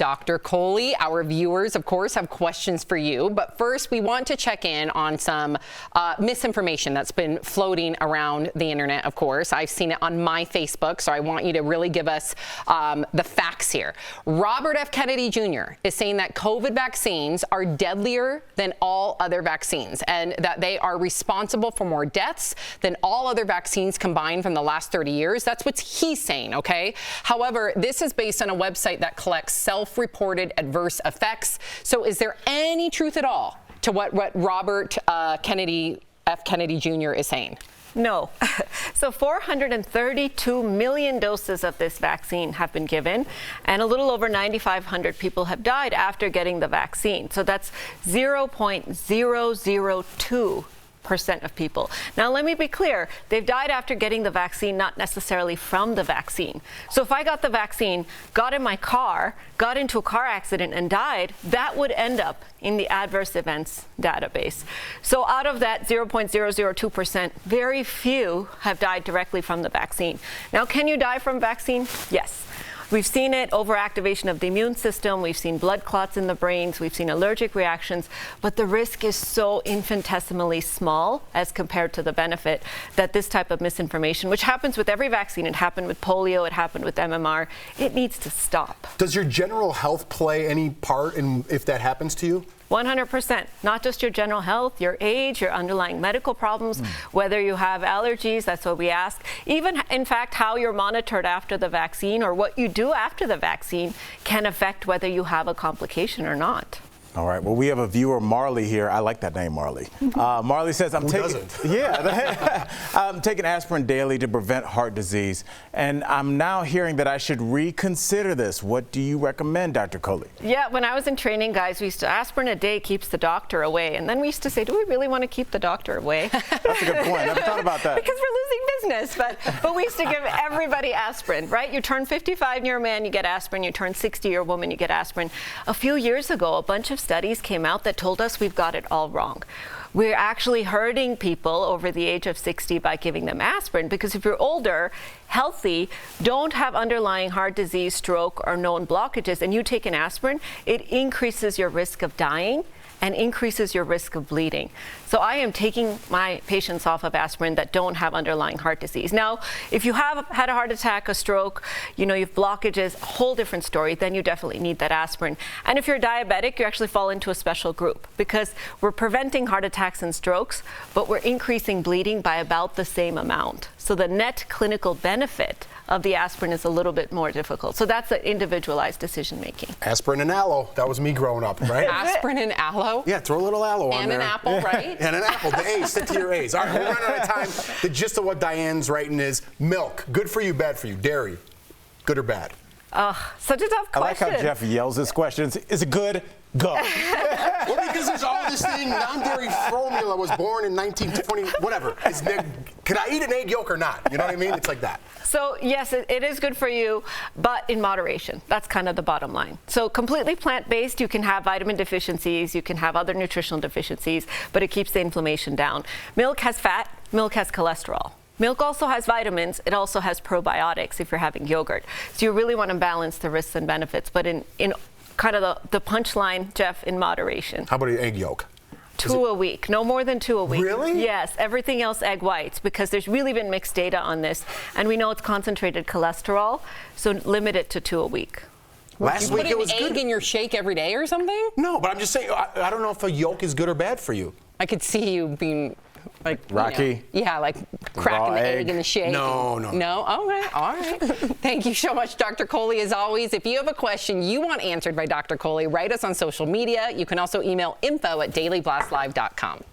Dr. Kohli. Our viewers, of course, have questions for you. But first, we want to check in on some misinformation that's been floating around the internet, of course. I've seen it on my Facebook, so I want you to really give us the facts here. Robert F. Kennedy Jr. is saying that COVID vaccines are deadlier than all other vaccines and that they are responsible for more deaths than all other vaccines combined from the last 30 years. That's what he's saying, okay? However, this is based on a website that collects self-reported adverse effects. So is there any truth at all to what Robert F. Kennedy Jr. is saying? No. So 432 million doses of this vaccine have been given, and a little over 9,500 people have died after getting the vaccine. So that's 0.002% of people. Now, let me be clear. They've died after getting the vaccine, not necessarily from the vaccine. So if I got the vaccine, got in my car, got into a car accident and died, that would end up in the adverse events database. So out of that 0.002%, very few have died directly from the vaccine. Now, can you die from vaccine? Yes. We've seen it, overactivation of the immune system. We've seen blood clots in the brains. We've seen allergic reactions. But the risk is so infinitesimally small as compared to the benefit that this type of misinformation, which happens with every vaccine, it happened with polio, it happened with MMR, it needs to stop. Does your general health play any part in if that happens to you? 100%. Not just your general health, your age, your underlying medical problems, whether you have allergies, that's what we ask. Even, in fact, how you're monitored after the vaccine or what you do after the vaccine can affect whether you have a complication or not. All right. Well, we have a viewer, Marley, here. I like that name, Marley. Marley says, I'm taking aspirin daily to prevent heart disease, and I'm now hearing that I should reconsider this. What do you recommend, Dr. Kohli? Yeah, when I was in training, guys, we used to aspirin a day keeps the doctor away, and then we used to say, do we really want to keep the doctor away? That's a good point. I never thought about that. Because we're losing business, but we used to give everybody aspirin, right? You turn 55 and you're a man, you get aspirin. You turn 60, you're a woman, you get aspirin. A few years ago, a bunch of studies came out that told us we've got it all wrong. We're actually hurting people over the age of 60 by giving them aspirin, because if you're older, healthy, don't have underlying heart disease, stroke, or known blockages, and you take an aspirin, it increases your risk of dying and increases your risk of bleeding. So I am taking my patients off of aspirin that don't have underlying heart disease. Now, if you have had a heart attack, a stroke, you have blockages, a whole different story, then you definitely need that aspirin. And if you're diabetic, you actually fall into a special group, because we're preventing heart attacks and strokes, but we're increasing bleeding by about the same amount. So the net clinical benefit of the aspirin is a little bit more difficult. So that's an individualized decision making. Aspirin and aloe. That was me growing up, right? Aspirin and aloe? Yeah, throw a little aloe on there. And an apple, right? And an apple. The A's. Stick to your A's. All right, we're running out of time. The gist of what Diane's writing is milk. Good for you, bad for you. Dairy. Good or bad? Such a tough question. I like how Jeff yells his questions. Is it good? Go. Well, because there's all this thing, non-dairy formula was born in 1920, whatever. Can I eat an egg yolk or not? You know what I mean? It's like that. So yes, it is good for you, but in moderation. That's kind of the bottom line. So completely plant-based, you can have vitamin deficiencies, you can have other nutritional deficiencies, but it keeps the inflammation down. Milk has fat, milk has cholesterol. Milk also has vitamins. It also has probiotics if you're having yogurt. So you really want to balance the risks and benefits, but in kind of the punchline, Jeff, in moderation. How about an egg yolk? 2 a week, no more than 2 a week. Really? Yes, everything else egg whites, because there's really been mixed data on this, and we know it's concentrated cholesterol, so limit it to 2 a week. Last week it was good. Put an egg in your shake every day or something? No, but I'm just saying, I don't know if a yolk is good or bad for you. I could see you being like Rocky? Yeah, like cracking the egg in the shake. No. No? Okay, all right. Thank you so much, Dr. Kohli, as always. If you have a question you want answered by Dr. Kohli, write us on social media. You can also email info@dailyblastlive.com.